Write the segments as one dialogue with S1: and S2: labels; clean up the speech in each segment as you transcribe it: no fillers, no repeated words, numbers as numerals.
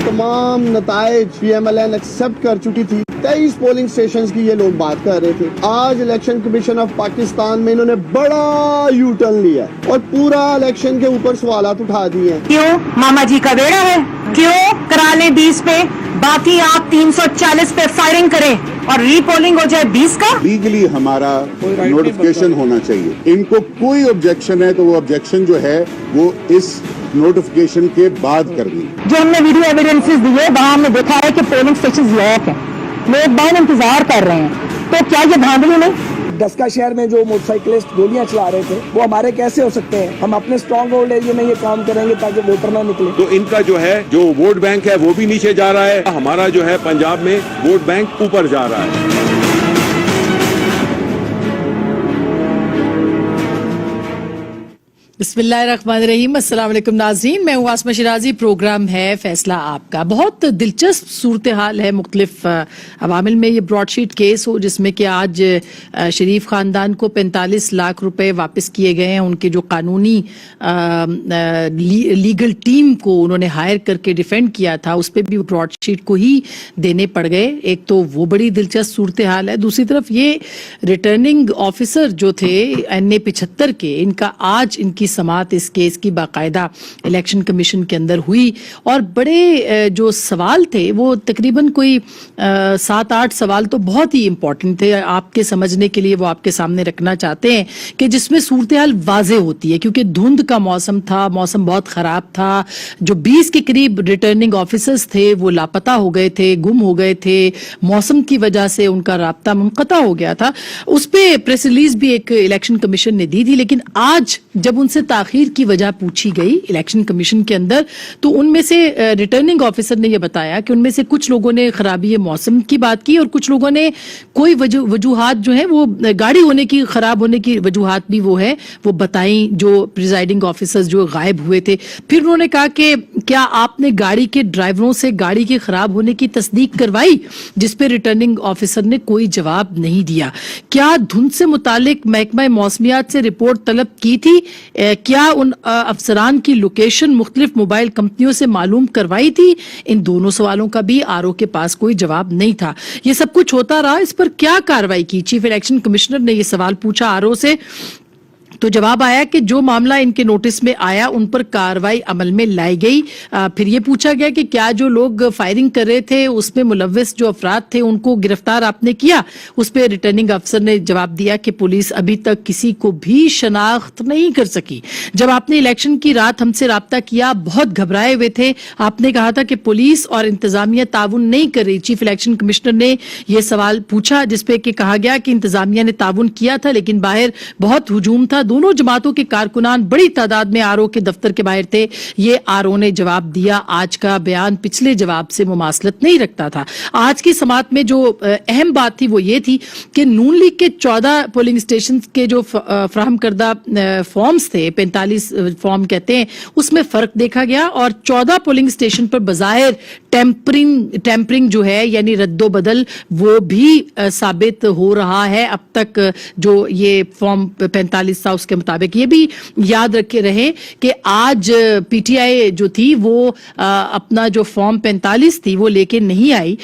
S1: تمام نتائج P M L N accept کر چکی تھی. 23 پولنگ سٹیشنز کی یہ لوگ بات کر رہے تھے. آج الیکشن کمیشن آف پاکستان میں انہوں نے بڑا یو ٹرن لیا اور پورا الیکشن کے اوپر سوالات اٹھا دیے ہیں.
S2: کیوں ماما جی کا بیڑا ہے؟ کیوں کرا لیں 20 پہ، باقی آپ 340 پہ فائرنگ کریں اور ری پولنگ ہو جائے 20 کا؟
S3: لیگلی ہمارا نوٹیفکیشن ہونا چاہیے. ان کو کوئی آبجیکشن ہے تو وہ آبجیکشن جو ہے وہ اس نوٹیفکیشن کے بعد کرنی.
S2: جو ہم نے ویڈیو ایویڈنسز دیے وہاں ہم نے دیکھا ہے کہ پولنگ اسٹیشن لاک ہیں، لوگ باہر انتظار کر رہے ہیں، تو کیا یہ دھاندلی نہیں؟
S4: ڈسکا شہر میں جو موٹر سائیکلسٹ گولیاں چلا رہے تھے وہ ہمارے کیسے ہو سکتے ہیں؟ ہم اپنے اسٹرانگ ہولڈ ایریے میں یہ کام کریں گے تاکہ ووٹر نہ نکلے.
S5: تو ان کا جو ہے جو ووٹ بینک ہے وہ بھی نیچے جا رہا ہے، ہمارا جو ہے پنجاب میں ووٹ بینک اوپر جا رہا ہے.
S6: بسم اللہ الرحمن الرحیم. السلام علیکم ناظرین، میں ہوں آسمہ شیرازی. پروگرام ہے فیصلہ آپ کا. بہت دلچسپ صورتحال ہے مختلف عوامل میں. یہ براڈ شیٹ کیس ہو جس میں کہ آج شریف خاندان کو 45 لاکھ روپے واپس کیے گئے ہیں. ان کے جو قانونی لیگل ٹیم کو انہوں نے ہائر کر کے ڈیفینڈ کیا تھا اس پہ بھی براڈ شیٹ کو ہی دینے پڑ گئے. ایک تو وہ بڑی دلچسپ صورتحال ہے. دوسری طرف یہ ریٹرننگ آفیسر جو تھے NA 75 کے، ان کا آج ان کی سماعت اس کیس کی باقاعدہ الیکشن کمیشن کے اندر ہوئی اور بڑے جو سوال تھے وہ تقریباً کوئی 7-8 سوال تو بہت ہی امپورٹنٹ تھے. آپ کے سمجھنے کے لیے وہ آپ کے سامنے رکھنا چاہتے ہیں کہ جس میں صورتحال واضح ہوتی ہے، کیونکہ دھند کا موسم تھا، موسم بہت خراب تھا. جو 20 کے قریب ریٹرننگ آفیسرز تھے وہ لاپتہ ہو گئے تھے، گم ہو گئے تھے. موسم کی وجہ سے ان کا رابطہ منقطع ہو گیا تھا. اس پہ پریس ریلیز بھی ایک الیکشن کمیشن نے دی تھی. لیکن آج جب ان سے تاخیر کی وجہ پوچھی گئی الیکشن کمیشن کے اندر تو ان میں سے ریٹرننگ آفیسر نے یہ بتایا کہ ان میں سے کچھ لوگوں نے خرابی موسم کی بات کی اور کچھ لوگوں نے کوئی وجوہات جو ہیں وہ گاڑی ہونے کی، خراب ہونے کی وجوہات بھی وہ ہے وہ بتائیں جو پریزائڈنگ آفیسرز جو غائب ہوئے تھے. پھر انہوں نے کہا کہ کیا آپ نے گاڑی کے ڈرائیوروں سے گاڑی کے خراب ہونے کی تصدیق کروائی، جس پہ ریٹرننگ آفیسر نے کوئی جواب نہیں دیا. کیا دھند سے متعلق محکمہ موسمیات سے رپورٹ طلب کی تھی، کیا ان افسران کی لوکیشن مختلف موبائل کمپنیوں سے معلوم کروائی تھی. ان دونوں سوالوں کا بھی RO کے پاس کوئی جواب نہیں تھا. یہ سب کچھ ہوتا رہا، اس پر کیا کارروائی کی؟ چیف الیکشن کمشنر نے یہ سوال پوچھا RO سے تو جواب آیا کہ جو معاملہ ان کے نوٹس میں آیا ان پر کارروائی عمل میں لائی گئی. پھر یہ پوچھا گیا کہ کیا جو لوگ فائرنگ کر رہے تھے اس میں ملوث جو افراد تھے ان کو گرفتار آپ نے کیا. اس پہ ریٹرننگ افسر نے جواب دیا کہ پولیس ابھی تک کسی کو بھی شناخت نہیں کر سکی. جب آپ نے الیکشن کی رات ہم سے رابطہ کیا بہت گھبرائے ہوئے تھے، آپ نے کہا تھا کہ پولیس اور انتظامیہ تعاون نہیں کر رہی. چیف الیکشن کمشنر نے یہ سوال پوچھا جس پہ کہ کہا گیا کہ انتظامیہ نے تعاون کیا تھا لیکن باہر بہت ہجوم تھا. دونوں جماعتوں کے کارکنان بڑی تعداد میں RO کے دفتر کے باہر تھے. یہ RO نے جواب دیا. آج کا بیان پچھلے جواب سے مماثلت نہیں رکھتا تھا. آج کی سماعت میں جو اہم بات تھی وہ یہ تھی کہ نون لیگ کے 14 پولنگ اسٹیشن کے جو فراہم کردہ فارمز تھے، 45 فارم کہتے ہیں، اس میں فرق دیکھا گیا اور 14 پولنگ اسٹیشن پر بظاہر ٹیمپرنگ جو ہے یعنی رد و بدل وہ بھی ثابت ہو رہا ہے. اب تک جو یہ فارم 45 تھا اس کے مطابق. یہ بھی یاد رکھے رہے کہ آج PTI جو تھی وہ اپنا جو فارم 45 تھی وہ لے کے نہیں آئی.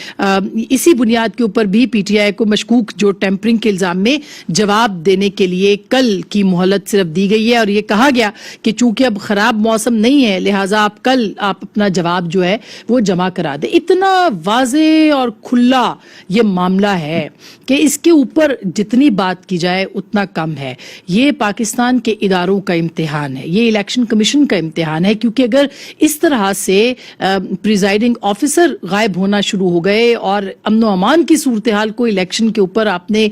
S6: اسی بنیاد کے اوپر بھی PTI کو مشکوک جو ٹیمپرنگ کے الزام میں جواب دینے کے لیے کل کی مہلت صرف دی گئی ہے اور یہ کہا گیا کہ چونکہ اب خراب موسم نہیں ہے لہٰذا آپ کل اپنا جواب جو ہے وہ جمع کرا دیں. اتنا واضح اور کھلا یہ معاملہ ہے کہ اس کے اوپر جتنی بات کی جائے اتنا کم ہے. یہ پاکستان کے اداروں کا امتحان ہے، یہ الیکشن کمیشن کا امتحان ہے، کیونکہ اگر اس طرح سے پریزائڈنگ آفیسر غائب ہونا شروع ہو گئے اور امن و امان کی صورتحال کو الیکشن کے اوپر آپ نے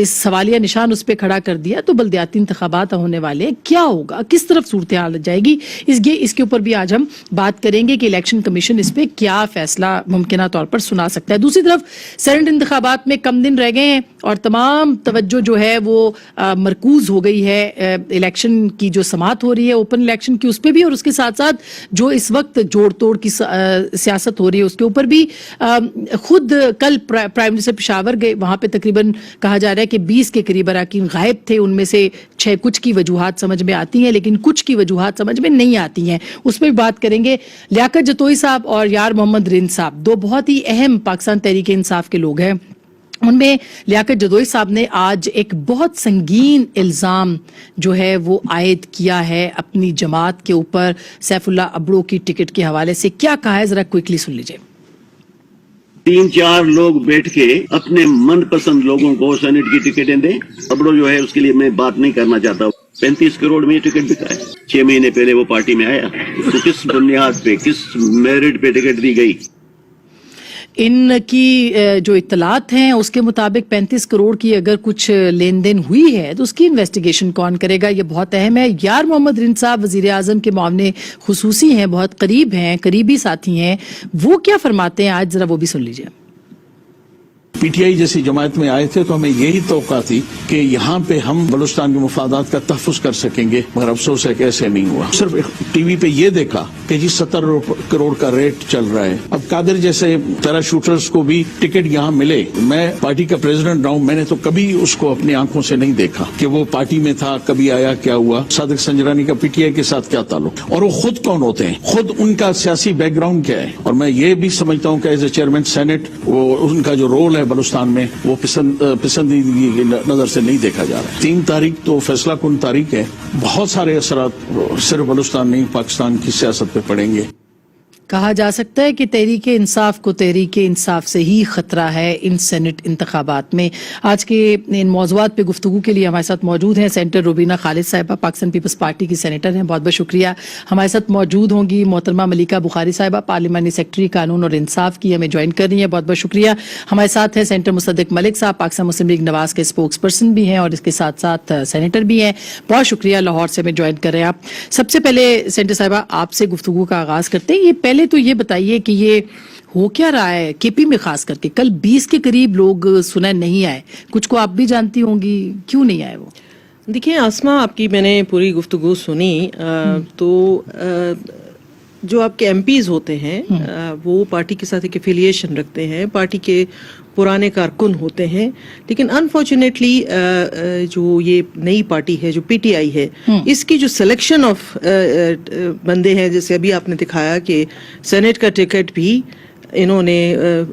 S6: سوالیہ نشان اس پہ کھڑا کر دیا تو بلدیاتی انتخابات ہونے والے کیا ہوگا، کس طرف صورتحال جائے گی. اس کے اوپر بھی آج ہم بات کریں گے کہ الیکشن کمیشن اس پہ کیا فیصلہ ممکنہ طور پر سنا سکتا ہے. دوسری طرف سینٹ انتخابات میں کم دن رہ گئے ہیں اور تمام توجہ جو ہے وہ مرکوز ہو گئی ہے الیکشن کی جو سماعت ہو رہی ہے اوپن الیکشن کی اس پہ بھی, اور اس کے ساتھ ساتھ جو اس وقت جوڑ توڑ کی سیاست ہو رہی ہے اس کے اوپر بھی. خود کل پرائم منسٹر پشاور گئے, وہاں پہ تقریباً کہا جا رہا ہے کہ 20 کے قریب اراکین غائب تھے, ان میں سے 6 کچھ کی وجوہات سمجھ میں آتی ہیں لیکن کچھ کی وجوہات سمجھ میں نہیں آتی ہیں. اس پہ بھی بات کریں گے. لیاقت جتوئی صاحب اور یار محمد رند صاحب دو بہت ہی اہم پاکستان تحریک انصاف کے لوگ ہیں. ان میں لیاقت جتوئی صاحب نے آج ایک بہت سنگین الزام جو ہے وہ عائد کیا ہے اپنی جماعت کے اوپر سیف اللہ ابڑو کی ٹکٹ کے حوالے سے. کیا کہا ہے ذرا کوئکلی سن لیجئے.
S7: 3-4 لوگ بیٹھ کے اپنے من پسند لوگوں کو سینٹ کی ٹکٹیں دیں. ابڑو جو ہے اس کے لیے میں بات نہیں کرنا چاہتا. 35 کروڑ میں یہ ٹکٹ بکا ہے. 6 مہینے پہلے وہ پارٹی میں آیا تو کس بنیاد پہ, کس میرٹ پہ ٹکٹ دی گئی؟
S6: ان کی جو اطلاعات ہیں اس کے مطابق 35 کروڑ کی اگر کچھ لین دین ہوئی ہے تو اس کی انویسٹیگیشن کون کرے گا, یہ بہت اہم ہے. یار محمد رند صاحب وزیر اعظم کے معاون خصوصی ہیں, بہت قریب ہیں, قریبی ساتھی ہیں, وہ کیا فرماتے ہیں آج ذرا وہ بھی سن لیجئے.
S8: پی ٹی آئی جیسی جماعت میں آئے تھے تو ہمیں یہی توقع تھی کہ یہاں پہ ہم بلوچستان کے مفادات کا تحفظ کر سکیں گے, مگر افسوس ہے کہ ایسے نہیں ہوا. صرف ٹی وی پہ یہ دیکھا کہ جی 70 کروڑ کا ریٹ چل رہا ہے. اب قادر جیسے پیرا شوٹرز کو بھی ٹکٹ یہاں ملے. میں پارٹی کا پریزیڈنٹ رہا ہوں, میں نے تو کبھی اس کو اپنی آنکھوں سے نہیں دیکھا کہ وہ پارٹی میں تھا, کبھی آیا, کیا ہوا. صادق سنجرانی کا پی ٹی آئی کے ساتھ کیا تعلق, اور وہ خود کون ہوتے ہیں, خود ان کا سیاسی بیک گراؤنڈ کیا ہے. اور میں یہ بھی سمجھتا ہوں کہ ایز اے چیئرمین سینٹ وہ ان کا جو رول ہے بلوچستان میں وہ پسندیدگی کی نظر سے نہیں دیکھا جا رہا ہے. 3 تاریخ تو فیصلہ کن تاریخ ہے. بہت سارے اثرات صرف بلوچستان نہیں پاکستان کی سیاست پہ پڑیں گے.
S6: کہا جا سکتا ہے کہ تحریک انصاف کو تحریک انصاف سے ہی خطرہ ہے ان سینٹ انتخابات میں. آج کے ان موضوعات پہ گفتگو کے لیے ہمارے ساتھ موجود ہیں سینیٹر روبینہ خالد صاحبہ, پاکستان پیپلز پارٹی کی سینیٹر ہیں, بہت بہت شکریہ. ہمارے ساتھ موجود ہوں گی محترمہ ملیکہ بخاری صاحبہ, پارلیمانی سیکرٹری قانون اور انصاف کی, ہمیں جوائن کر رہی ہیں, بہت بہت شکریہ. ہمارے ساتھ ہیں سینیٹر مصدق ملک صاحب, پاکستان مسلم لیگ نواز کے اسپوکس پرسن بھی ہیں اور اس کے ساتھ ساتھ سینیٹر بھی ہیں, بہت شکریہ. لاہور سے ہمیں جوائن کر رہے ہیں آپ. سب سے پہلے سینیٹر صاحبہ آپ سے گفتگو کا آغاز کرتے ہیں. یہ پہلے تو یہ بتائیے کہ یہ ہو کیا رہا ہے کے پی میں, خاص کر کے کل 20 کے قریب لوگ سنیں نہیں آئے, کچھ کو آپ بھی جانتی ہوں گی, کیوں نہیں آئے وہ؟
S9: دیکھیں آسما, آپ کی میں نے پوری گفتگو سنی تو جو آپ کے ایم پیز ہوتے ہیں وہ پارٹی کے ساتھ ایک ایفیلیشن رکھتے ہیں, پارٹی کے پرانے کارکن ہوتے ہیں, لیکن انفارچونیٹلی جو یہ نئی پارٹی ہے جو پی ٹی آئی ہے, اس کی جو سلیکشن آف بندے ہیں, جیسے ابھی آپ نے دکھایا کہ سینٹ کا ٹکٹ بھی انہوں نے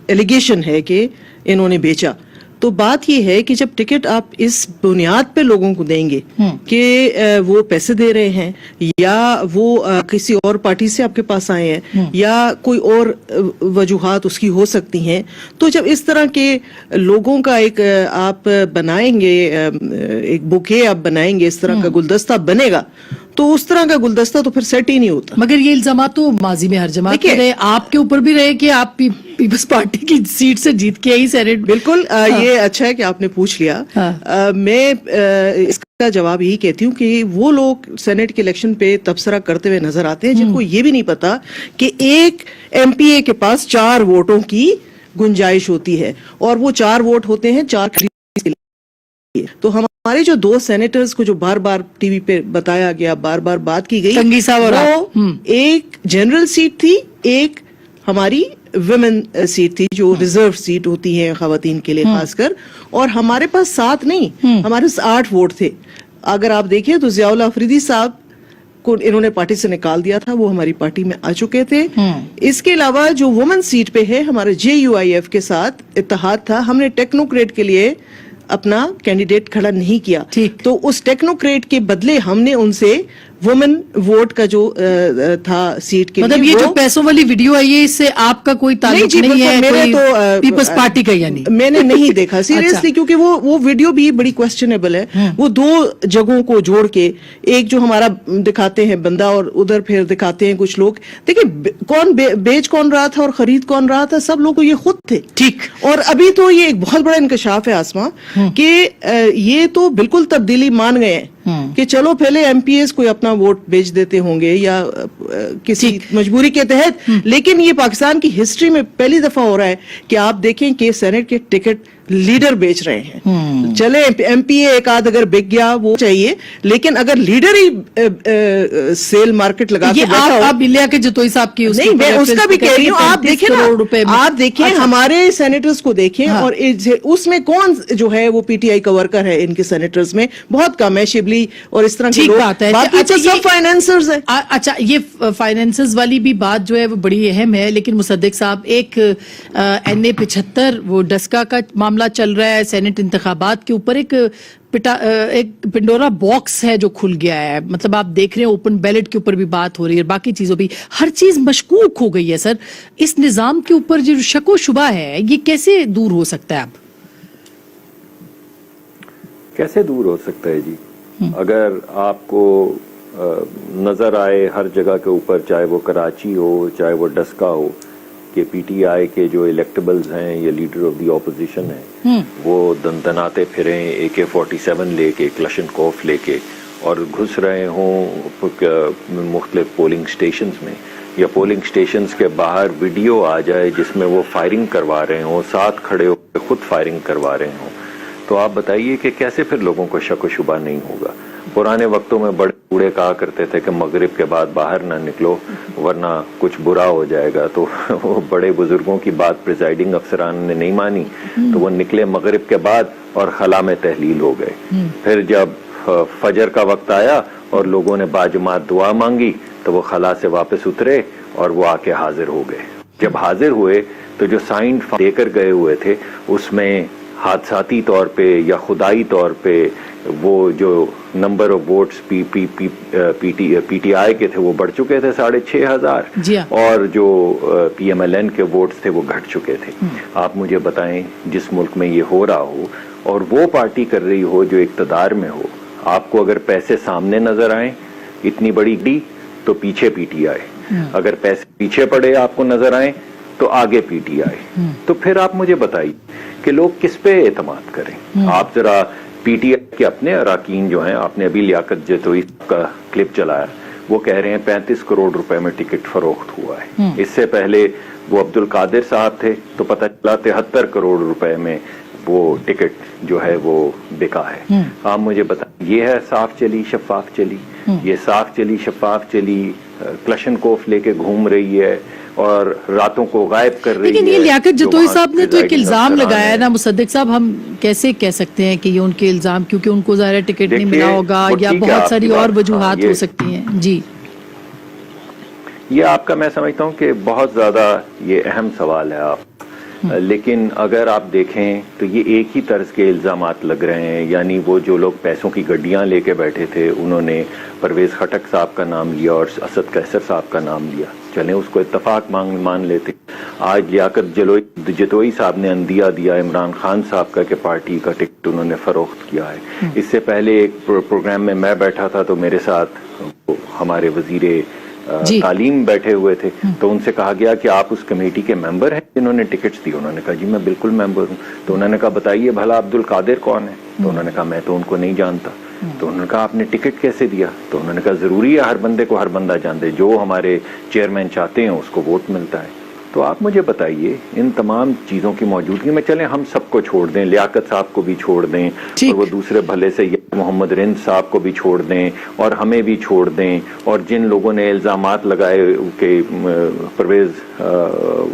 S9: ایلیگیشن ہے کہ انہوں نے بیچا. تو بات یہ ہے کہ جب ٹکٹ آپ اس بنیاد پہ لوگوں کو دیں گے کہ وہ پیسے دے رہے ہیں یا وہ کسی اور پارٹی سے آپ کے پاس آئے ہیں یا کوئی اور وجوہات اس کی ہو سکتی ہیں, تو جب اس طرح کے لوگوں کا ایک آپ بنائیں گے, ایک بوکے آپ بنائیں گے, اس طرح کا گلدستہ بنے گا, تو اس طرح کا گلدستہ تو پھر سیٹ ہی نہیں ہوتا.
S6: مگر یہ الزامات تو ماضی میں ہر جماعت کے رہے, آپ کے اوپر بھی رہے کہ آپ پیپلز پارٹی کی سیٹ سے جیت کے ہی سینٹ.
S9: بالکل, یہ اچھا ہے کہ آپ نے پوچھ لیا. میں اس کا جواب یہی کہتی ہوں کہ وہ لوگ سینٹ کے الیکشن پہ تبصرہ کرتے ہوئے نظر آتے ہیں جن کو یہ بھی نہیں پتا کہ ایک ایم پی اے کے پاس 4 ووٹوں کی گنجائش ہوتی ہے, اور وہ 4 ووٹ ہوتے ہیں 4 کے لیے. تو ہمارے جو 2 سینیٹرز کو جو بار بار ٹی وی پہ بتایا گیا, بار بار بات کی گئی, وہ ایک جنرل سیٹ تھی, ایک ہماری ویمن سیٹ تھی جو ریزرو سیٹ ہوتی ہے خواتین کے لیے خاص کر, اور ہمارے پاس 7 نہیں, ہمارے پاس 8 ووٹ تھے. اگر آپ دیکھیں تو ضیاء اللہ افریدی صاحب کو انہوں نے پارٹی سے نکال دیا تھا, وہ ہماری پارٹی میں آ چکے تھے. اس کے علاوہ جو وومن سیٹ پہ ہے ہمارے JUIF کے ساتھ اتحاد تھا, ہم نے ٹیکنوکریٹ کے لیے اپنا کینڈیڈیٹ کھڑا نہیں کیا, تو اس ٹیکنوکریٹ کے بدلے ہم نے ان سے وومن ووٹ کا جو تھا سیٹ کے,
S6: مطلب یہ جو پیسوں والی ویڈیو آئی ہے اس سے آپ کا کوئی تعلق نہیں ہے,
S9: میرے تو
S6: پیپلز پارٹی کا یعنی
S9: میں نے نہیں دیکھا سیریسلی, کیونکہ وہ ویڈیو بھی بڑی کوسچنیبل ہے. وہ 2 جگہوں کو جوڑ کے ایک جو ہمارا دکھاتے ہیں بندہ اور ادھر پھر دکھاتے ہیں کچھ لوگ. دیکھیں کون بیچ کون رہا تھا اور خرید کون رہا تھا, سب لوگ یہ خود تھے. ٹھیک, اور ابھی تو یہ ایک بہت بڑا انکشاف ہے آسما کہ یہ تو بالکل تبدیلی مان گئے ہیں کہ چلو پہلے ایم پی ایس کوئی اپنا ووٹ بیچ دیتے ہوں گے یا کسی مجبوری کے تحت، لیکن یہ پاکستان کی ہسٹری میں پہلی دفعہ ہو رہا ہے کہ آپ دیکھیں کہ سینٹ کے ٹکٹ لیڈر بیچ رہے ہیں. چلے ایم پی اے ایک آدھ اگر بک گیا وہ چاہیے، لیکن اگر لیڈر ہی سیل مارکیٹ لگا کے بیٹھا ہو.
S6: آپ لیا کے جتوئی صاحب کی
S9: نہیں، میں اس کا بھی کہہ رہی ہوں. آپ دیکھیں نا، آپ دیکھیں ہمارے سینیٹرز کو دیکھیں، اور اس میں کون جو ہے وہ پی ٹی آئی کا ورکر ہے ان کے سینیٹرز میں بہت کم ہے. شبلی اور اس طرح کی
S6: بات ہے.
S9: باقی تو سب فائنینسرز ہیں.
S6: اچھا، یہ فائنینسز والی بھی بات جو ہے وہ بڑی اہم ہے، لیکن مصدق صاحب ایک NA-75 وہ ڈسکا کا معاملہ چل رہا ہے، سینٹ انتخابات کے اوپر ایک پنڈورا باکس ہے جو کھل گیا ہے. مطلب آپ دیکھ رہے ہیں اوپن بیلٹ کے اوپر بھی بات ہو رہی ہے، باقی چیزوں بھی ہر چیز مشکوک ہو گئی ہے. سر، اس نظام کے اوپر جو شک و شبہ ہے یہ کیسے دور ہو سکتا ہے؟ اب
S10: کیسے دور ہو سکتا ہے جی؟ اگر آپ کو نظر آئے ہر جگہ کے اوپر، چاہے وہ کراچی ہو چاہے وہ ڈسکا ہو، کہ پی ٹی آئی کے جو الیکٹیبلز ہیں یا لیڈر آف دی اپوزیشن ہیں وہ دندناتے پھریں AK-47 لے کے، کلشنکوف لے کے، اور گھس رہے ہوں مختلف پولنگ سٹیشنز میں، یا پولنگ سٹیشنز کے باہر ویڈیو آ جائے جس میں وہ فائرنگ کروا رہے ہوں، ساتھ کھڑے ہو کے خود فائرنگ کروا رہے ہوں، تو آپ بتائیے کہ کیسے پھر لوگوں کو شک و شبہ نہیں ہوگا. پرانے وقتوں میں بڑے بوڑھے کہا کرتے تھے کہ مغرب کے بعد باہر نہ نکلو ورنہ کچھ برا ہو جائے گا، تو وہ بڑے بزرگوں کی بات پریزائڈنگ افسران نے نہیں مانی، تو وہ نکلے مغرب کے بعد اور خلا میں تحلیل ہو گئے. پھر جب فجر کا وقت آیا اور لوگوں نے باجماعت دعا مانگی تو وہ خلا سے واپس اترے اور وہ آ کے حاضر ہو گئے. جب حاضر ہوئے تو جو سائن دے کر گئے ہوئے تھے اس میں حادثاتی طور پہ یا خدائی طور پہ وہ جو number of votes P T I کے تھے وہ بڑھ چکے تھے 6,500، اور جو PMLN کے ووٹس تھے وہ گھٹ چکے تھے. آپ مجھے بتائیں جس ملک میں یہ ہو رہا ہو اور وہ پارٹی کر رہی ہو جو اقتدار میں ہو، آپ کو اگر پیسے سامنے نظر آئیں اتنی بڑی ڈی تو پیچھے PTI، اگر پیسے پیچھے پڑے آپ کو نظر آئیں تو آگے PTI، تو پھر آپ مجھے بتائیے کہ لوگ کس پہ اعتماد کریں. آپ ذرا PTI کے اپنے اراکین جو ہیں، آپ نے ابھی لیاقت جتوئی کا کلپ چلایا، وہ کہہ رہے ہیں 35 کروڑ روپے میں ٹکٹ فروخت ہوا ہے. اس سے پہلے وہ عبد القادر صاحب تھے تو پتہ چلا 73 کروڑ روپے میں وہ ٹکٹ جو ہے وہ بکا ہے. آپ مجھے بتائیں، یہ ہے صاف چلی شفاف چلی؟ یہ صاف چلی شفاف چلی کلشنکوف لے کے گھوم رہی ہے اور راتوں کو غائب کر رہی ہے.
S6: لیکن یہ لیاقت جتوئی صاحب نے تو ایک الزام لگایا ہے نا مصدق صاحب، ہم کیسے کہہ سکتے ہیں کہ یہ ان کے الزام، کیونکہ ان کو ظاہر ٹکٹ نہیں ملا ہوگا یا بہت ساری اور وجوہات ہو سکتی ہیں. جی،
S10: یہ آپ کا میں سمجھتا ہوں کہ بہت زیادہ یہ اہم سوال ہے آپ، لیکن اگر آپ دیکھیں تو یہ ایک ہی طرز کے الزامات لگ رہے ہیں. یعنی وہ جو لوگ پیسوں کی گڈیاں لے کے بیٹھے تھے انہوں نے پرویز خٹک صاحب کا نام لیا اور اسد قیصر صاحب کا نام لیا، چلیں اس کو اتفاق مان لیتے. آج لیاقت جتوئی صاحب نے اندیا دیا عمران خان صاحب کا کہ پارٹی کا ٹکٹ انہوں نے فروخت کیا ہے. اس سے پہلے ایک پروگرام میں میں بیٹھا تھا تو میرے ساتھ ہمارے وزیر تعلیم بیٹھے ہوئے تھے، تو ان سے کہا گیا کہ آپ اس کمیٹی کے ممبر ہیں جنہوں نے ٹکٹس دی؟ انہوں نے کہا جی میں بالکل ممبر ہوں. تو انہوں نے کہا بتائیے بھلا عبد القادر کون ہے؟ تو انہوں نے کہا میں تو ان کو نہیں جانتا. تو انہوں نے کہا آپ نے ٹکٹ کیسے دیا؟ تو انہوں نے کہا ضروری ہے ہر بندے کو ہر بندہ جانتے، جو ہمارے چیئرمین چاہتے ہیں اس کو ووٹ ملتا ہے. تو آپ مجھے بتائیے ان تمام چیزوں کی موجودگی میں چلیں ہم سب کو چھوڑ دیں، لیاقت صاحب کو بھی چھوڑ دیں اور وہ دوسرے بھلے سے محمد رند صاحب کو بھی چھوڑ دیں اور ہمیں بھی چھوڑ دیں، اور جن لوگوں نے الزامات لگائے کہ پرویز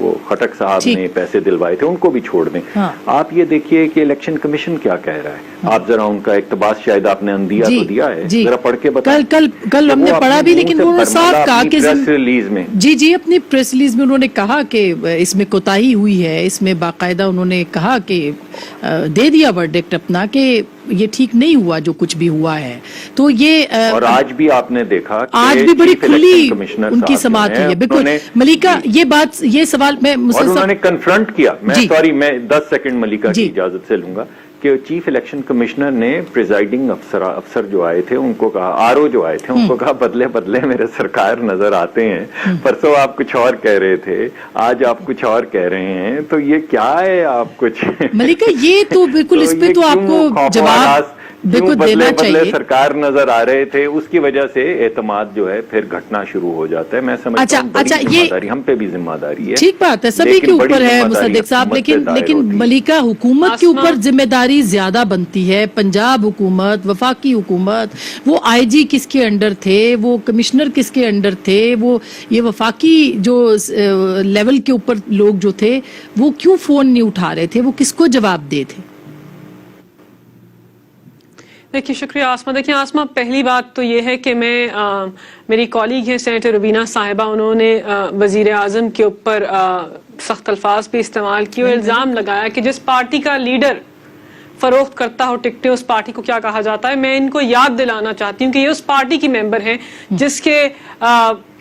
S10: وہ خٹک صاحب نے پیسے دلوائے تھے ان کو بھی چھوڑ دیں. آپ یہ دیکھیے کہ الیکشن کمیشن کیا کہہ رہا ہے. آپ ذرا ان کا اقتباس شاید آپ نے اندیا تو دیا ہے، ذرا پڑھ کے بتائیں.
S6: کل ہم نے پڑھا بھی، لیکن انہوں نے صاف کہا کہ
S10: پریس ریلیز میں
S6: جی اپنی پریس ریلیز میں انہوں نے کہا کہ اس میں کوتاہی ہوئی ہے. اس میں باقاعدہ انہوں نے کہا کہ دے دیا ورڈکٹ اپنا کہ یہ ٹھیک نہیں ہوا جو کچھ بھی ہوا ہے. تو یہ
S10: اور آج بھی آپ نے دیکھا
S6: آج بھی بڑی کھلی ان کی سماعت ہوئی ہے. بالکل ملیکہ، یہ بات یہ سوال میں
S10: اور انہوں نے کنفرنٹ کیا. میں 10 سیکنڈ ملیکہ کی اجازت سے لوں گا کہ چیف الیکشن کمشنر نے پریزائڈنگ افسر جو آئے تھے ان کو کہا، RO جو آئے تھے ان کو کہا بدلے میرے سرکار نظر آتے ہیں، پرسوں آپ کچھ اور کہہ رہے تھے آج آپ کچھ اور کہہ رہے ہیں، تو یہ کیا ہے؟ آپ کچھ
S6: ملیکہ یہ تو بالکل اس پہ تو آپ کو جواب بالکل
S10: بدلے
S6: دینا
S10: بدلے
S6: چاہیے.
S10: سرکار نظر آ رہے تھے, اس کی وجہ سے اعتماد جو ہے پھر گھٹنا شروع ہو جاتا ہے. میں سمجھتا ہوں بڑی ذمہ داری ہم پہ بھی ذمہ داری ہے.
S6: ٹھیک بات ہے, سبھی کے اوپر ہے مصدق صاحب, لیکن ملیکہ حکومت کے اوپر ذمہ داری زیادہ بنتی ہے. پنجاب حکومت, وفاقی حکومت, وہ آئی جی کس کے انڈر تھے, وہ کمشنر کس کے انڈر تھے, وہ یہ وفاقی جو لیول کے اوپر لوگ جو تھے وہ کیوں فون نہیں اٹھا رہے تھے, وہ کس کو جواب دے تھے؟
S11: دیکھیے شکریہ آسما. دیکھیں آسما, پہلی بات تو یہ ہے کہ میں میری کالیگ ہیں سینیٹر روبینہ صاحبہ, انہوں نے وزیر اعظم کے اوپر سخت الفاظ بھی استعمال کیے اور الزام لگایا کہ جس پارٹی کا لیڈر فروخت کرتا ہو ٹکٹیں اس پارٹی کو کیا کہا جاتا ہے. میں ان کو یاد دلانا چاہتی ہوں کہ یہ اس پارٹی کی ممبر ہیں جس کے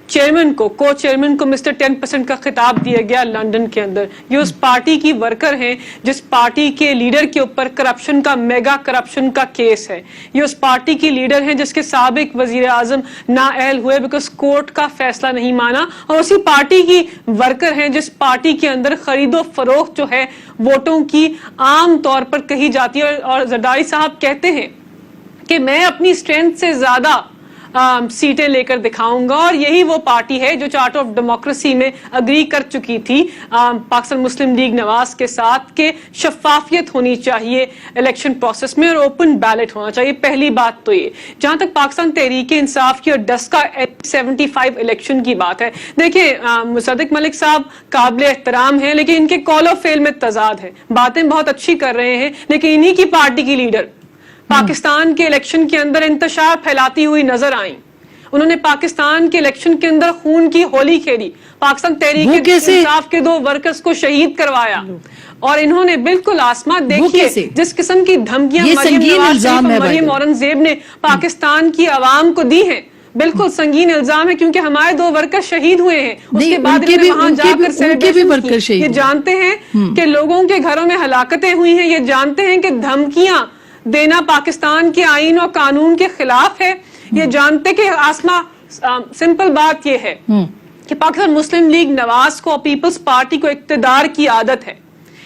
S11: چیئرمین کو, کو چیئرمین کو مسٹر 10% کا خطاب دیا گیا لندن کے اندر. یہ اس پارٹی کی ورکر ہیں جس پارٹی کے لیڈر کے اوپر کرپشن کا, میگا کرپشن کا کیس ہے. یہ اس پارٹی کی لیڈر ہیں جس کے سابق وزیر اعظم نااہل ہوئے بیکاز کورٹ کا فیصلہ نہیں مانا, اور اسی پارٹی کی ورکر ہیں جس پارٹی کے اندر خرید و فروخت جو ہے ووٹوں کی عام طور پر کہی جاتی ہے. اور زرداری صاحب کہتے ہیں کہ میں اپنی اسٹرینتھ سے زیادہ سیٹیں لے کر دکھاؤں گا, اور یہی وہ پارٹی ہے جو چارٹر آف ڈیموکریسی میں اگری کر چکی تھی پاکستان مسلم لیگ نواز کے ساتھ کہ شفافیت ہونی چاہیے الیکشن پروسیس میں اور اوپن بیلٹ ہونا چاہیے. پہلی بات تو یہ. جہاں تک پاکستان تحریک انصاف کی اور ڈسکا 75 الیکشن کی بات ہے, دیکھیں مصدق ملک صاحب قابل احترام ہیں لیکن ان کے کال آف فیل میں تضاد ہے. باتیں بہت اچھی کر رہے ہیں لیکن انہی کی پارٹی کی لیڈر پاکستان کے الیکشن کے اندر انتشار پھیلاتی ہوئی نظر آئیں. انہوں نے پاکستان کے الیکشن کے اندر خون کی ہولی کھیلی, پاکستان تحریک انصاف کے 2 ورکرز کو شہید کروایا, اور انہوں نے بالکل آسما دیکھیے جس قسم کی دھمکیاں مریم اورنگزیب نے پاکستان کی عوام کو دی ہیں, بالکل سنگین الزام ہے کیونکہ ہمارے 2 ورکر شہید ہوئے ہیں. اس کے بعد انہوں نے وہاں جا کر سیلیبریشن کی. یہ جانتے ہیں کہ لوگوں کے گھروں میں ہلاکتیں ہوئی ہیں, یہ جانتے ہیں کہ دھمکیاں دینا پاکستان کے آئین اور قانون کے خلاف ہے, یہ جانتے کہ آسما سمپل بات یہ ہے کہ پاکستان مسلم لیگ نواز کو, پیپلز پارٹی کو اقتدار کی عادت ہے,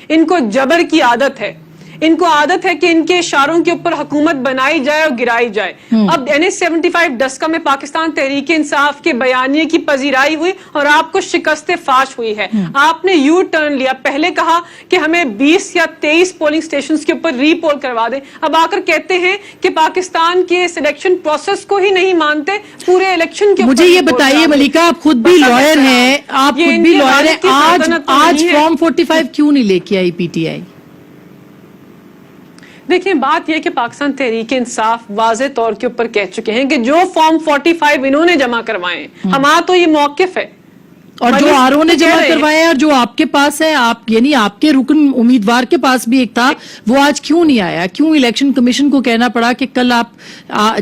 S11: ان کو جبر کی عادت ہے, ان کو عادت ہے کہ ان کے اشاروں کے اوپر حکومت بنائی جائے اور گرائی جائے. اب NH75 ڈسکا میں پاکستان تحریک انصاف کے بیانیے کی پذیرائی ہوئی اور آپ کو شکست فاش ہوئی ہے. آپ نے یو ٹرن لیا, پہلے کہا کہ ہمیں 20 یا 23 پولنگ سٹیشنز کے اوپر ری پول کروا دیں, اب آ کر کہتے ہیں کہ پاکستان کے سلیکشن پروسیس کو ہی نہیں مانتے, پورے الیکشن کے.
S6: مجھے یہ بتائیے ملیکہ, آپ خود بھی لائر ہیں, آپ خود بھی لائر ہیں, آج فارم 45 کیوں نہیں لے کے آئی پی ٹی آئی؟
S11: دیکھیں بات یہ کہ پاکستان تحریک انصاف واضح طور کے اوپر کہہ چکے ہیں کہ جو فارم 45 انہوں نے جمع کروائے ہیں, ہمارا تو یہ موقف ہے,
S6: اور جو آر او نے جمع کروائے اور جو آپ کے پاس ہے, آپ یعنی آپ کے رکن امیدوار کے پاس بھی ایک تھا, وہ آج کیوں نہیں آیا؟ کیوں الیکشن کمیشن کو کہنا پڑا کہ کل آپ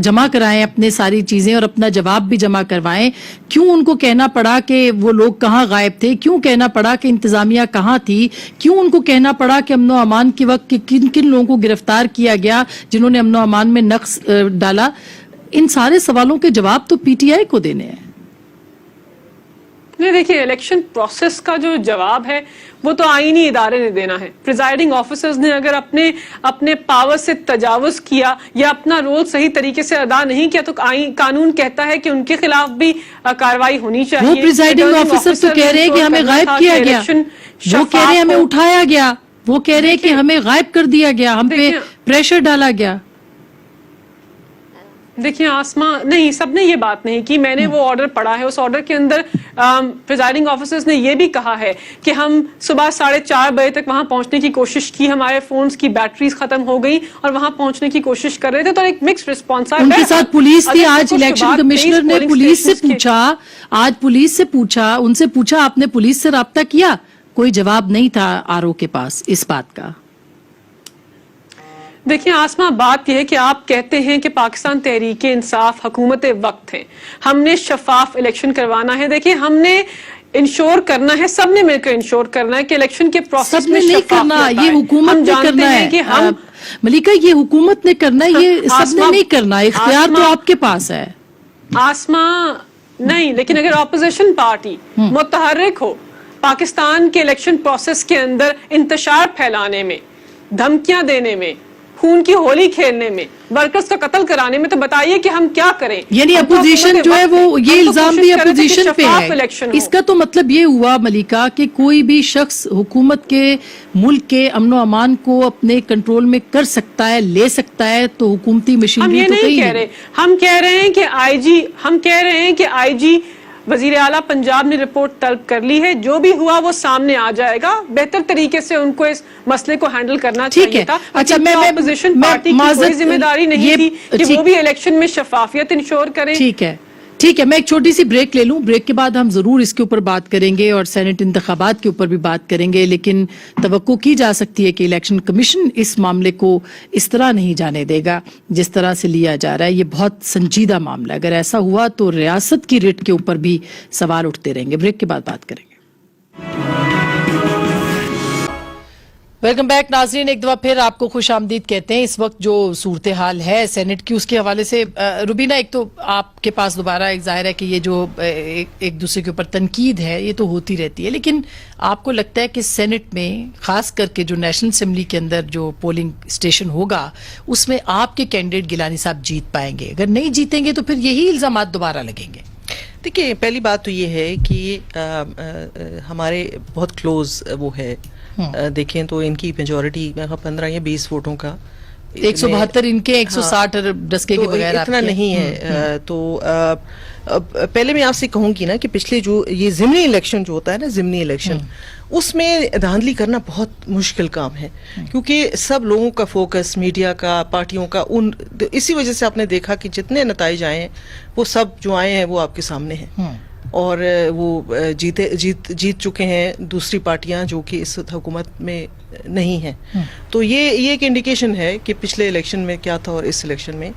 S6: جمع کرائیں اپنے ساری چیزیں اور اپنا جواب بھی جمع کروائیں؟ کیوں ان کو کہنا پڑا کہ وہ لوگ کہاں غائب تھے؟ کیوں کہنا پڑا کہ انتظامیہ کہاں تھی؟ کیوں ان کو کہنا پڑا کہ امن و امان کے وقت کن کن لوگوں کو گرفتار کیا گیا جنہوں نے امن و امان میں نقص ڈالا؟ ان سارے سوالوں کے جواب تو پی ٹی آئی کو دینے ہیں.
S11: نہیں دیکھیے, الیکشن پروسیس کا جو جواب ہے وہ تو آئینی ادارے نے دینا ہے. پریزائڈنگ آفیسرز نے اگر اپنے پاور سے تجاوز کیا یا اپنا رول صحیح طریقے سے ادا نہیں کیا تو قانون کہتا ہے کہ ان کے خلاف بھی کارروائی ہونی چاہیے.
S6: وہ پریزائڈنگ آفیسر تو کہہ رہے ہیں کہ ہمیں غائب کیا گیا, وہ کہہ رہے ہیں ہمیں اٹھایا گیا, وہ کہہ رہے ہیں کہ ہمیں غائب کر دیا گیا, ہم پہ پریشر ڈالا گیا.
S11: دیکھیں آسما, نہیں, سب نے یہ بات نہیں کی. میں نے وہ آرڈر پڑھا ہے, اس آرڈر کے اندر پریزائڈنگ آفیسرز نے یہ بھی کہا ہے کہ ہم صبح 4:30 بجے تک وہاں پہنچنے کی کوشش کی, ہمارے فونز کی بیٹریز ختم ہو گئی اور وہاں پہنچنے کی کوشش کر رہے تھے, تو ایک مکس رسپانس آیا.
S6: ان کے ساتھ پولیس تھی. آج الیکشن کمشنر نے پولیس سے پوچھا, ان سے پوچھا آپ نے پولیس سے رابطہ کیا؟ کوئی جواب نہیں تھا آر او کے پاس اس بات کا.
S11: دیکھیں آسما, بات یہ ہے کہ آپ کہتے ہیں کہ پاکستان تحریک انصاف حکومت وقت ہے, ہم نے شفاف الیکشن کروانا ہے. دیکھیں ہم نے انشور کرنا ہے, سب نے مل کر انشور کرنا ہے کہ الیکشن کے پروسیس میں
S6: نہیں کرنا, یہ حکومت نے کرنا ہے. ملیکہ یہ حکومت نے کرنا ہے, یہ سب نے نہیں کرنا, اختیار تو آپ کے پاس ہے.
S11: آسما نہیں, لیکن اگر اپوزیشن پارٹی متحرک ہو پاکستان کے الیکشن پروسیس کے اندر انتشار پھیلانے میں, دھمکیاں دینے میں, خون کی ہولی کھیلنے میں, ورکرز کا قتل کرانے میں, تو بتائیے کہ ہم کیا کریں.
S6: یعنی اپوزیشن جو ہے وہ یہ الزام بھی اپوزیشن پہ ہے. اس کا تو مطلب یہ ہوا ملیکا کہ کوئی بھی شخص حکومت کے, ملک کے امن و امان کو اپنے کنٹرول میں کر سکتا ہے, لے سکتا ہے, تو حکومتی مشینری تو کہیں نہیں.
S11: ہم کہہ رہے ہیں کہ آئی جی وزیر اعلیٰ پنجاب نے رپورٹ طلب کر لی ہے, جو بھی ہوا وہ سامنے آ جائے گا. بہتر طریقے سے ان کو اس مسئلے کو ہینڈل کرنا چاہیے تھا.
S6: اچھا, میں
S11: اپوزیشن پارٹی کی کوئی ذمہ داری نہیں تھی کہ وہ بھی الیکشن میں شفافیت انشور کریں.
S6: ٹھیک ہے, میں ایک چھوٹی سی بریک لے لوں. بریک کے بعد ہم ضرور اس کے اوپر بات کریں گے اور سینٹ انتخابات کے اوپر بھی بات کریں گے, لیکن توقع کی جا سکتی ہے کہ الیکشن کمیشن اس معاملے کو اس طرح نہیں جانے دے گا جس طرح سے لیا جا رہا ہے. یہ بہت سنجیدہ معاملہ ہے. اگر ایسا ہوا تو ریاست کی ریٹ کے اوپر بھی سوال اٹھتے رہیں گے. بریک کے بعد بات کریں گے. ویلکم بیک ناظرین, ایک دفعہ پھر آپ کو خوش آمدید کہتے ہیں. اس وقت جو صورتحال ہے سینٹ کی, اس کے حوالے سے روبینہ, ایک تو آپ کے پاس دوبارہ ایک ظاہر ہے کہ یہ جو ایک دوسرے کے اوپر تنقید ہے یہ تو ہوتی رہتی ہے, لیکن آپ کو لگتا ہے کہ سینٹ میں خاص کر کے جو نیشنل اسمبلی کے اندر جو پولنگ اسٹیشن ہوگا اس میں آپ کے کینڈیڈیٹ گیلانی صاحب جیت پائیں گے؟ اگر نہیں جیتیں گے تو پھر یہی الزامات دوبارہ لگیں گے.
S9: دیکھیے, پہلی بات تو یہ ہے کہ ہمارے بہت کلوز وہ ہے, دیکھیں تو ان کی میجورٹی 15 یا 20 ووٹوں کا,
S6: 172 ان کے, 160 ڈسکے کے بغیر
S9: اتنا نہیں ہے. تو پہلے میں آپ سے کہوں گی نا کہ پچھلے جو یہ ضمنی الیکشن جو ہوتا ہے نا, ضمنی الیکشن, اس میں دھاندلی کرنا بہت مشکل کام ہے, کیونکہ سب لوگوں کا فوکس, میڈیا کا, پارٹیوں کا, اسی وجہ سے آپ نے دیکھا کہ جتنے نتائج آئے ہیں وہ سب جو آئے ہیں وہ آپ کے سامنے ہیں, اور وہ جیت چکے ہیں دوسری پارٹیاں جو کہ اس حکومت میں نہیں ہیں. تو یہ ایک انڈیکیشن ہے کہ پچھلے الیکشن میں کیا تھا اور اس الیکشن میں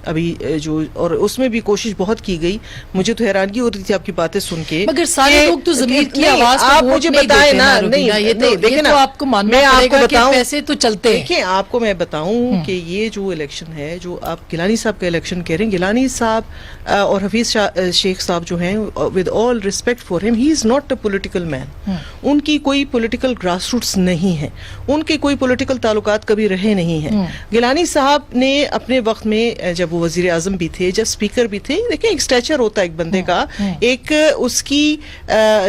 S9: ابھی جو, اور اس میں بھی کوشش بہت کی گئی. مجھے تو حیرانگی ہو رہی تھی آپ کی باتیں سن کے,
S6: مگر سارے لوگ تو ضمیر کی آواز
S9: آپ مجھے بتائیں نا,
S6: نہیں دیکھیں نا, آپ کو ماننا پڑے گا کہ پیسے تو چلتے ہیں.
S9: دیکھیں, آپ کو میں بتاؤں کہ یہ جو الیکشن ہے, جو آپ گیلانی صاحب کا الیکشن کہہ رہے ہیں, گیلانی صاحب اور حفیظ شیخ صاحب جو ہیں, ود آل ریسپیکٹ فار ہم, ہی از ناٹ اے پولیٹیکل مین. ان کی کوئی پولیٹیکل گراس روٹس نہیں ہے, ان کے کوئی پولیٹیکل تعلقات کبھی رہے نہیں ہیں. گیلانی صاحب نے اپنے وقت میں جب وہ وزیر اعظم بھی تھے, جب اسپیکر بھی تھے, دیکھیں ایک اسٹیچر ہوتا ہے ایک بندے کا, ایک اس کی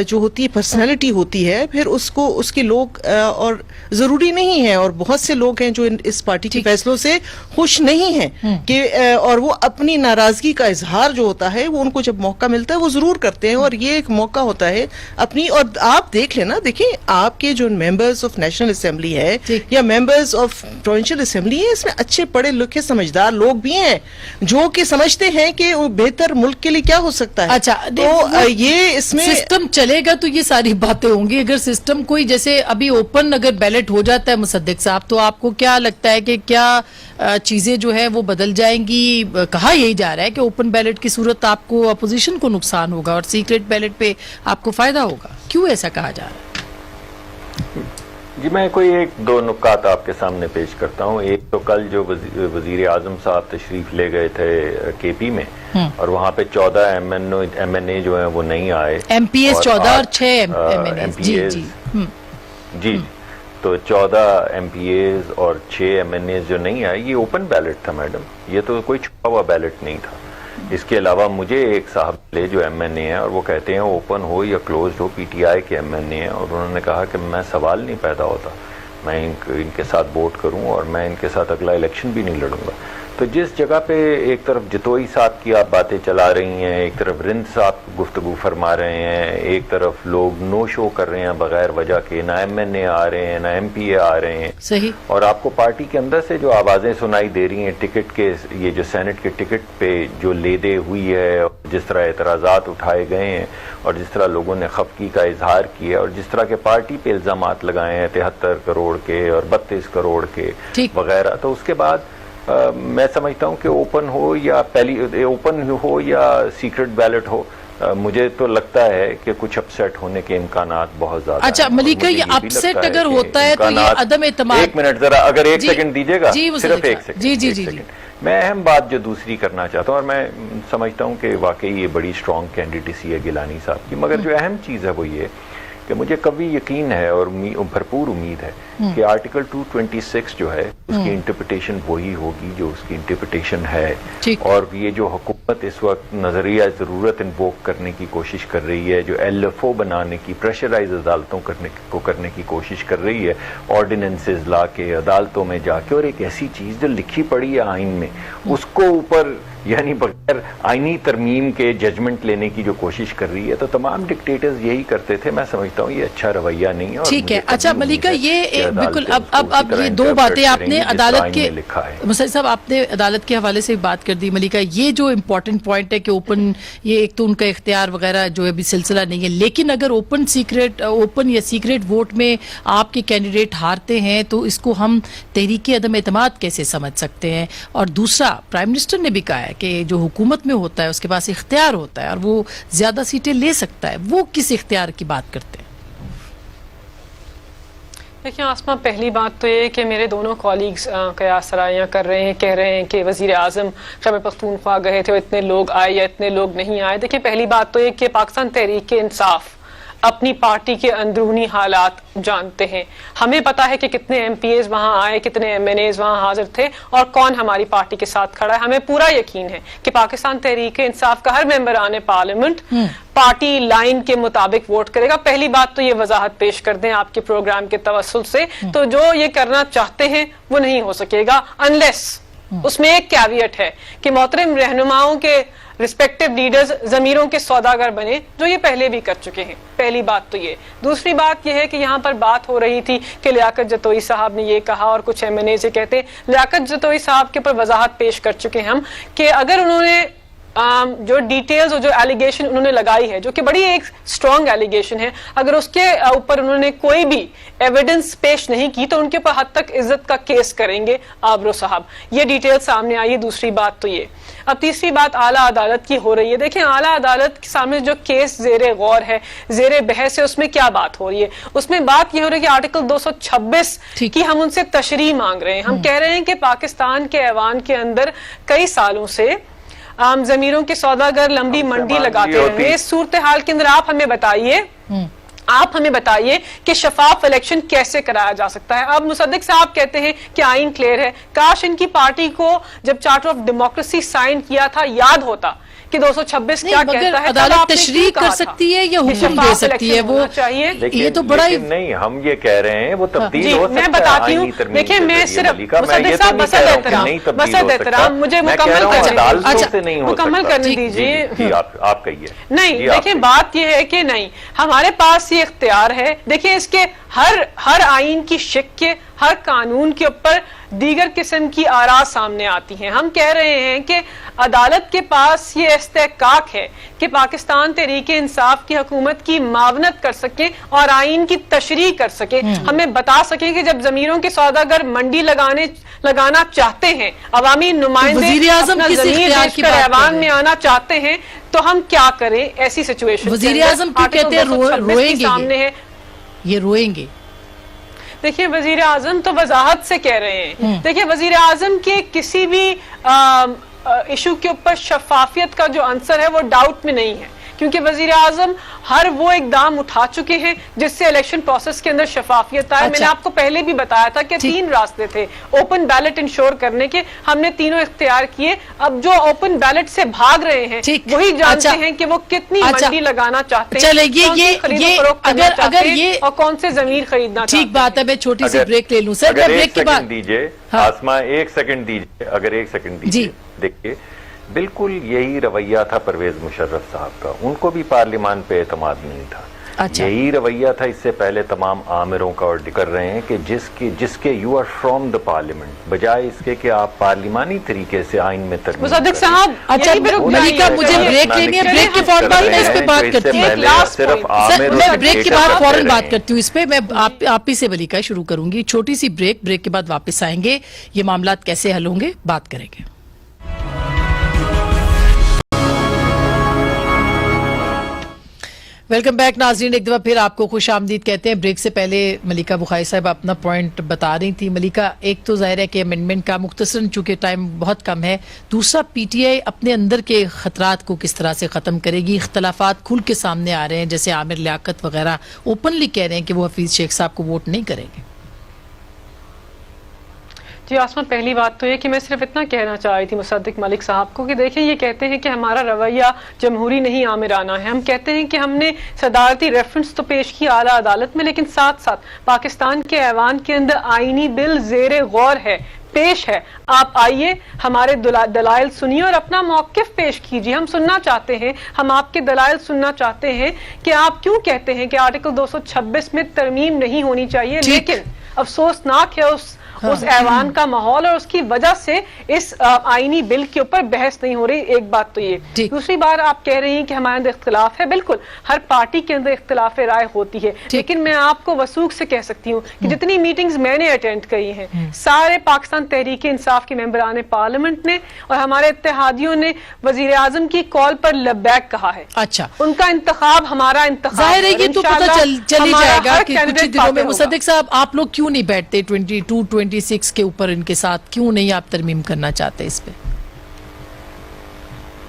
S9: جو ہوتی ہے پرسنالٹی ہوتی ہے, پھر اس کو اس کے لوگ, اور ضروری نہیں ہے, اور بہت سے لوگ ہیں جو اس پارٹی کے فیصلوں سے خوش نہیں ہیں کہ, اور وہ اپنی ناراضگی کا اظہار جو ہوتا ہے وہ ان کو جب موقع ملتا ہے وہ ضرور کرتے ہیں, اور یہ ایک موقع ہوتا ہے اپنی. اور آپ دیکھ لینا, دیکھیں آپ کے جو ممبرز آف نیشنل اسمبلی ہے یا ممبرز آف پروونشل اسمبلی ہے, اس میں اچھے پڑھے لکھے سمجھدار لوگ بھی ہیں جو کہ سمجھتے ہیں کہ بہتر ملک کے لیے کیا ہو سکتا ہے.
S6: اچھا,
S9: تو یہ اس میں
S6: سسٹم چلے گا تو یہ ساری باتیں ہوں گی. اگر سسٹم کوئی جیسے ابھی اوپن اگر بیلٹ ہو جاتا ہے مصدق صاحب, تو آپ کو کیا لگتا ہے کہ کیا چیزیں جو ہے وہ بدل جائیں گی؟ کہا یہی جا رہا ہے کہ اوپن بیلٹ کی صورت آپ کو, اپوزیشن کو نقصان ہوگا اور سیکریٹ بیلٹ پہ آپ کو فائدہ ہوگا. کیوں ایسا کہا جا رہا ہے؟
S10: جی, میں کوئی 1-2 نکات آپ کے سامنے پیش کرتا ہوں. ایک تو کل جو وزیر اعظم صاحب تشریف لے گئے تھے کے پی میں, اور وہاں پہ 14 ایم این اے جو ہیں وہ نہیں آئے,
S6: ایم پی ایس 14 اور 6 ایم پی ایز.
S10: جی, تو 14 ایم پی ایز اور 6 ایم این اے جو نہیں آئے, یہ اوپن بیلٹ تھا میڈم, یہ تو کوئی چھپا ہوا بیلٹ نہیں تھا. اس کے علاوہ مجھے ایک صاحب لے جو ایم این اے ہیں, اور وہ کہتے ہیں اوپن ہو یا closed who, P T I کے ایم این اے ہیں, اور انہوں نے کہا کہ میں سوال نہیں پیدا ہوتا, میں ان کے ساتھ ووٹ کروں اور میں ان کے ساتھ اگلا الیکشن بھی نہیں لڑوں گا. تو جس جگہ پہ ایک طرف جتوئی صاحب کی آپ باتیں چلا رہی ہیں, ایک طرف رند صاحب گفتگو فرما رہے ہیں, ایک طرف لوگ نو شو کر رہے ہیں بغیر وجہ کے, نہ ایم این اے آ رہے ہیں نہ ایم پی اے آ رہے ہیں,
S6: صحیح,
S10: اور آپ کو پارٹی کے اندر سے جو آوازیں سنائی دے رہی ہیں ٹکٹ کے, یہ جو سینٹ کے ٹکٹ پہ جو لے دے ہوئی ہے, جس طرح اعتراضات اٹھائے گئے ہیں, اور جس طرح لوگوں نے خفگی کا اظہار کیا, اور جس طرح کے پارٹی پہ الزامات لگائے ہیں 73 کروڑ کے اور 32 کروڑ کے وغیرہ, تو اس کے بعد میں سمجھتا ہوں کہ اوپن ہو یا سیکرٹ بیلٹ ہو, مجھے تو لگتا ہے کہ کچھ اپسیٹ ہونے کے امکانات بہت زیادہ.
S6: اچھا ملیکا, یہ اپسیٹ اگر ہوتا ہے تو یہ عدم اعتماد.
S10: ایک منٹ ذرا, اگر 1 سیکنڈ دیجیے گا, صرف 1 سیکنڈ.
S6: جی,
S10: میں اہم بات جو دوسری کرنا چاہتا ہوں, اور میں سمجھتا ہوں کہ واقعی یہ بڑی اسٹرانگ کینڈیڈیسی ہے گیلانی صاحب کی, مگر جو اہم چیز ہے وہ یہ کہ مجھے کبھی یقین ہے اور بھرپور امید ہے کہ آرٹیکل 226 جو ہے اس کی انٹرپریٹیشن وہی ہوگی جو اس کی انٹرپریٹیشن ہے.
S6: ٹھیک.
S10: اور یہ جو حکومت اس وقت نظریہ ضرورت انووک کرنے کی کوشش کر رہی ہے, جو LFO بنانے کی, پریشرائز عدالتوں کرنے کی کوشش کر رہی ہے, آرڈیننسز لا کے عدالتوں میں جا کے, اور ایک ایسی چیز جو لکھی پڑی ہے آئین میں اس کو اوپر یعنی بغیر آئینی ترمیم کے ججمنٹ لینے کی جو کوشش کر رہی ہے, تو تمام ڈکٹیٹرز یہی کرتے تھے. میں سمجھتا ہوں یہ اچھا رویہ نہیں ہے.
S6: ٹھیک ہے. اچھا ملیکہ, یہ بالکل اب یہ دو باتیں آپ نے عدالت کے, مسعد صاحب آپ نے عدالت کے حوالے سے بات کر دی. ملیکہ, یہ جو امپورٹنٹ پوائنٹ ہے کہ اوپن, یہ ایک تو ان کا اختیار وغیرہ جو ابھی سلسلہ نہیں ہے, لیکن اگر اوپن یا سیکریٹ ووٹ میں آپ کے کینڈیڈیٹ ہارتے ہیں تو اس کو ہم تحریک عدم اعتماد کیسے سمجھ سکتے ہیں؟ اور دوسرا, پرائم منسٹر نے بھی کہا ہے کہ جو حکومت میں ہوتا ہے اس کے پاس اختیار ہوتا ہے اور وہ زیادہ سیٹیں لے سکتا ہے. وہ کس اختیار کی بات کرتے ہیں؟
S11: دیکھیں آسما, پہلی بات تو یہ کہ میرے دونوں کولیگز قیاس سرائیاں کر رہے ہیں, کہہ رہے ہیں کہ وزیر اعظم خیبر پختونخوا گئے تھے, اتنے لوگ آئے یا اتنے لوگ نہیں آئے. دیکھیں پہلی بات تو یہ کہ پاکستان تحریک انصاف اپنی پارٹی کے اندرونی حالات جانتے ہیں. ہمیں پتا ہے کہ کتنے MPAs وہاں آئے, کتنے MNAs وہاں حاضر تھے اور کون ہماری پارٹی کے ساتھ کھڑا ہے. ہمیں پورا یقین ہے کہ پاکستان تحریک انصاف کا ہر ممبران پارلیمنٹ پارٹی لائن کے مطابق ووٹ کرے گا. پہلی بات تو یہ وضاحت پیش کر دیں آپ کے پروگرام کے توسل سے, تو جو یہ کرنا چاہتے ہیں وہ نہیں ہو سکے گا انلیس, اس میں ایک کیویٹ ہے کہ محترم رہنماؤں کے رسپیکٹیو لیڈرز ضمیروں کے سوداگر بنے, جو یہ پہلے بھی کر چکے ہیں. پہلی بات تو یہ. دوسری بات یہ ہے کہ یہاں پر بات ہو رہی تھی کہ لیاقت جتوئی صاحب نے یہ کہا اور کچھ MNA سے کہتے ہیں. لیاقت جتوئی صاحب کے اوپر وضاحت پیش کر چکے ہم کہ اگر انہوں نے جو ڈیٹیلز اور جو ایلیگیشن انہوں نے لگائی ہے, جو کہ بڑی ایک سٹرونگ ایلیگیشن ہے, اگر اس کے اوپر انہوں نے کوئی بھی ایویڈنس پیش نہیں کی تو ان کے اوپر حد تک عزت کا کیس کریں گے آبرو صاحب. یہ ڈیٹیل سامنے آئی ہے. دوسری بات تو یہ. اب تیسری بات اعلیٰ عدالت کی ہو رہی ہے. دیکھیں اعلیٰ عدالت کے سامنے جو کیس زیر غور ہے, زیر بحث ہے, اس میں کیا بات ہو رہی ہے؟ اس میں بات یہ ہو رہی ہے کہ آرٹیکل 226 کی ہم ان سے تشریح مانگ رہے ہیں. ہم کہہ رہے ہیں کہ پاکستان کے ایوان کے اندر کئی سالوں سے ضمیروں کے سوداگر لمبی منڈی لگاتے رہے. اس صورتحال کے اندر آپ ہمیں بتائیے کہ شفاف الیکشن کیسے کرایا جا سکتا ہے. اب مصدق صاحب کہتے ہیں کہ آئین کلیئر ہے. کاش ان کی پارٹی کو جب چارٹر آف ڈیموکریسی سائن کیا تھا یاد ہوتا کہ 226 کیا کہتا ہے.
S6: عدالت تشریح کر سکتی ہے یا حکم دے سکتی ہے, وہ یہ تو بڑا ہی
S10: نہیں. ہم یہ کہہ رہے ہیں وہ تبدیل ہو سکتا ہے.
S11: میں بتاتی ہوں. دیکھیں میں صرف مصدق صاحب بسد احترام مجھے مکمل کرنے دیجیے.
S10: آپ کہیے.
S11: نہیں دیکھیں بات یہ ہے کہ نہیں, ہمارے پاس یہ اختیار ہے. دیکھیں اس کے ہر آئین کی شک کے, ہر قانون کے اوپر دیگر قسم کی آراء سامنے آتی ہیں. ہم کہہ رہے ہیں کہ عدالت کے پاس یہ استحقاق ہے کہ پاکستان تحریک انصاف کی حکومت کی معاونت کر سکے اور آئین کی تشریح کر سکے. ہمیں بتا سکیں کہ جب ضمیروں کے سوداگر منڈی لگانا چاہتے ہیں, عوامی نمائندے اپنا ضمیر بیچ کر ایوان میں آنا چاہتے ہیں, تو ہم کیا کریں ایسی سچویشن؟
S6: وزیر اعظم کہتے ہیں روئیں گے,
S11: سامنے ہے
S6: یہ روئیں گے.
S11: دیکھیں وزیر اعظم تو وضاحت سے کہہ رہے ہیں. دیکھیں وزیر اعظم کے کسی بھی ایشو کے اوپر شفافیت کا جو عنصر ہے وہ ڈاؤٹ میں نہیں ہے, کیونکہ وزیر اعظم ہر وہ اقدام اٹھا چکے ہیں جس سے الیکشن پروسیس کے اندر شفافیت آئے. میں نے آپ کو پہلے بھی بتایا تھا کہ 3 راستے تھے اوپن بیلٹ انشور کرنے کے, ہم نے تینوں اختیار کیے. اب جو اوپن بیلٹ سے بھاگ رہے ہیں وہی جانتے ہیں کہ وہ کتنی منڈی لگانا چاہتے ہیں, اگر یہ اور کون سے زمین خریدنا چاہتے ہیں.
S6: ٹھیک بات ہے, میں چھوٹی سی بریک لے لوں سر. بریک کے بعد
S10: دیجیے آسما, 1 سیکنڈ دیجیے, اگر 1 سیکنڈ دیجیے. دیکھیے بالکل یہی رویہ تھا پرویز مشرف صاحب کا, ان کو بھی پارلیمان پہ اعتماد نہیں تھا. یہی رویہ تھا اس سے پہلے تمام آمروں کا, اور کر رہے ہیں کہ جس کے you are from the parliament, بجائے اس کے کہ آپ پارلیمانی طریقے سے آئین میں ترمیم کریں.
S11: مصدق صاحب
S6: اچھا ملیکہ مجھے بریک لینی ہے, بریک کے فوراً بعد میں اس پہ بات کرتی ہوں. میں بریک کے بعد فوراً بات کرتی ہوں اس پہ. میں آپ ہی سے ملیکہ شروع کروں گی. چھوٹی سی بریک کے بعد واپس آئیں گے. یہ معاملات کیسے حل ہوں گے بات کریں گے. ویلکم بیک ناظرین, ایک دفعہ پھر آپ کو خوش آمدید کہتے ہیں. بریک سے پہلے ملیکہ بخاری صاحب اپنا پوائنٹ بتا رہی تھی. ملیکہ, ایک تو ظاہر ہے کہ امینڈمنٹ کا مختصراً چونکہ ٹائم بہت کم ہے, دوسرا پی ٹی آئی اپنے اندر کے خطرات کو کس طرح سے ختم کرے گی. اختلافات کھل کے سامنے آ رہے ہیں, جیسے عامر لیاقت وغیرہ اوپنلی کہہ رہے ہیں کہ وہ حفیظ شیخ صاحب کو ووٹ نہیں کریں گے.
S11: جی آسما، پہلی بات تو یہ کہ میں صرف اتنا کہنا چاہ رہی تھی مصدق ملک صاحب کو کہ دیکھیں یہ کہتے ہیں کہ ہمارا رویہ جمہوری نہیں آمرانہ ہے. ہم کہتے ہیں کہ ہم نے صدارتی ریفرنس تو پیش کی اعلیٰ عدالت میں، لیکن ساتھ ساتھ پاکستان کے ایوان کے اندر آئینی بل زیر غور ہے، پیش ہے. آپ آئیے، ہمارے دلائل سنیے اور اپنا موقف پیش کیجیے. ہم سننا چاہتے ہیں، ہم آپ کے دلائل سننا چاہتے ہیں کہ آپ کیوں کہتے ہیں کہ آرٹیکل 226 میں ترمیم نہیں ہونی چاہیے. لیکن افسوسناک ہے اس ایوان کا ماحول اور اس کی وجہ سے اس آئینی بل کے اوپر بحث نہیں ہو رہی. ایک بات تو یہ. دوسری بات آپ کہہ رہی ہیں کہ ہمارے اندر اختلاف ہے. بالکل ہر پارٹی کے اندر اختلاف رائے ہوتی ہے، لیکن میں آپ کو وثوق سے کہہ سکتی ہوں کہ جتنی میٹنگز میں نے اٹینڈ کی ہیں، سارے پاکستان تحریک انصاف کے ممبران پارلیمنٹ نے اور ہمارے اتحادیوں نے وزیر اعظم کی کال پر لبیک کہا ہے.
S6: اچھا،
S11: ان کا انتخاب ہمارا انتخاب
S6: ظاہر ہے یہ تو پتہ چل جائے گا کہ کچھ دنوں میں.
S11: ہوگا.
S6: مصدق صاحب، آپ لوگ کیوں نہیں بیٹھتے 22-26 کے اوپر ان کے ساتھ؟ کیوں نہیں آپ ترمیم کرنا چاہتے اس پہ؟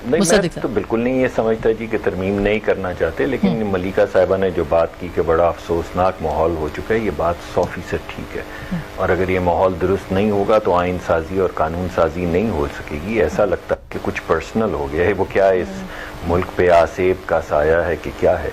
S10: نہیں، میں تو بالکل نہیں یہ سمجھتا جی کہ ترمیم نہیں کرنا چاہتے، لیکن ملیکہ صاحبہ نے جو بات کی کہ بڑا افسوسناک ماحول ہو چکا ہے، یہ بات 100% ٹھیک ہے. اور اگر یہ ماحول درست نہیں ہوگا تو آئین سازی اور قانون سازی نہیں ہو سکے گی. ایسا لگتا ہے کہ کچھ پرسنل ہو گیا ہے، وہ کیا اس ملک پہ آسیب کا سایہ ہے کہ کیا ہے.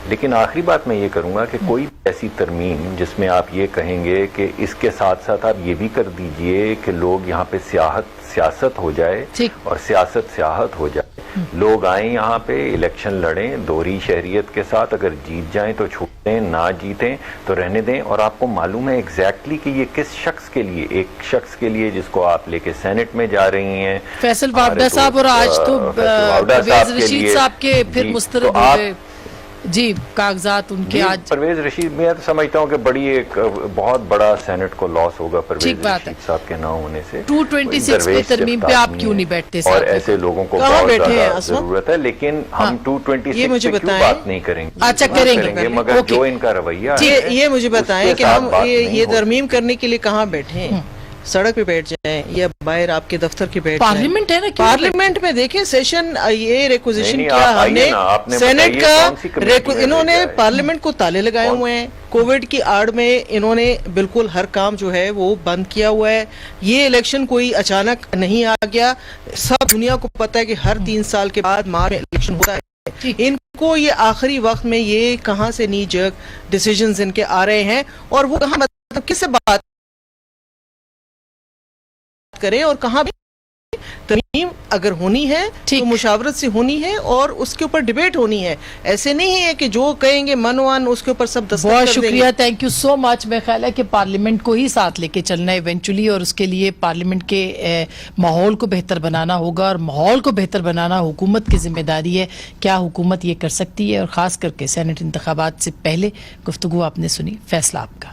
S10: لیکن آخری بات میں یہ کروں گا کہ کوئی ایسی ترمیم جس میں آپ یہ کہیں گے کہ اس کے ساتھ ساتھ آپ یہ بھی کر دیجئے کہ لوگ یہاں پہ سیاست ہو جائے اور سیاحت ہو جائے، لوگ آئیں یہاں پہ الیکشن لڑیں دوہری شہریت کے ساتھ، اگر جیت جائیں تو چھوڑ دیں، نہ جیتیں تو رہنے دیں. اور آپ کو معلوم ہے ایگزیکٹلی کہ یہ کس شخص کے لیے، ایک شخص کے لیے جس کو آپ لے کے سینٹ میں جا رہی ہیں،
S6: فیصل وابڈہ صاحب، اور آج تو پرویز رشید صاحب کے پھر مسترد ہوئے جی کاغذات ان کے. آج
S10: پرویز رشید، میں تو سمجھتا ہوں کہ بڑی ایک بہت بڑا سینٹ کو لاس ہوگا پرویز رشید صاحب کے نہ ہونے سے.
S6: 226 پہ ترمیم پہ آپ کیوں نہیں بیٹھتے؟
S10: اور ایسے لوگوں کو بہت زیادہ ضرورت ہے، لیکن ہم 226 پہ کیوں بات نہیں کریں گے؟
S6: اچھا، کریں گے،
S10: مگر جو ان کا رویہ ہے.
S9: یہ مجھے بتائیں کہ ہم یہ ترمیم کرنے کے لیے کہاں بیٹھے ہیں؟ سڑک پہ بیٹھ جائیں یا باہر آپ کے دفتر کے بیٹھ جائیں؟
S6: پارلیمنٹ ہے نا،
S9: پارلیمنٹ میں دیکھیں سیشن یہ ریکوزیشن کیا ہم نے سینٹ کا، انہوں نے پارلیمنٹ کو تالے لگائے ہوئے ہیں. کووڈ کی آڑ میں انہوں نے بالکل ہر کام جو ہے وہ بند کیا ہوا ہے. یہ الیکشن کوئی اچانک نہیں آ گیا، سب دنیا کو پتہ ہے کہ ہر 3 سال کے بعد مارچ میں الیکشن ہوتا ہے. ان کو یہ آخری وقت میں یہ کہاں سے نی جرک ڈیسیجنز ان کے آ رہے ہیں، اور وہ کہاں مطلب کس سے بات کریں اور کہاں بھی. ترمیم اگر ہونی ہے تو مشاورت سے ہونی ہے اور اس کے اوپر ڈیبیٹ ہونی ہے. ایسے نہیں ہے کہ جو کہیں گے من اس کے اوپر سب دستخط کر دیں گے.
S6: بہت شکریہ، تھینک یو سو مچ. میں خیال ہے کہ پارلیمنٹ کو ہی ساتھ لے کے چلنا ہے ایونچولی، اور اس کے لیے پارلیمنٹ کے ماحول کو بہتر بنانا ہوگا، اور ماحول کو بہتر بنانا حکومت کی ذمہ داری ہے. کیا حکومت یہ کر سکتی ہے؟ اور خاص کر کے سینٹ انتخابات سے پہلے گفتگو آپ نے سنی، فیصلہ آپ کا.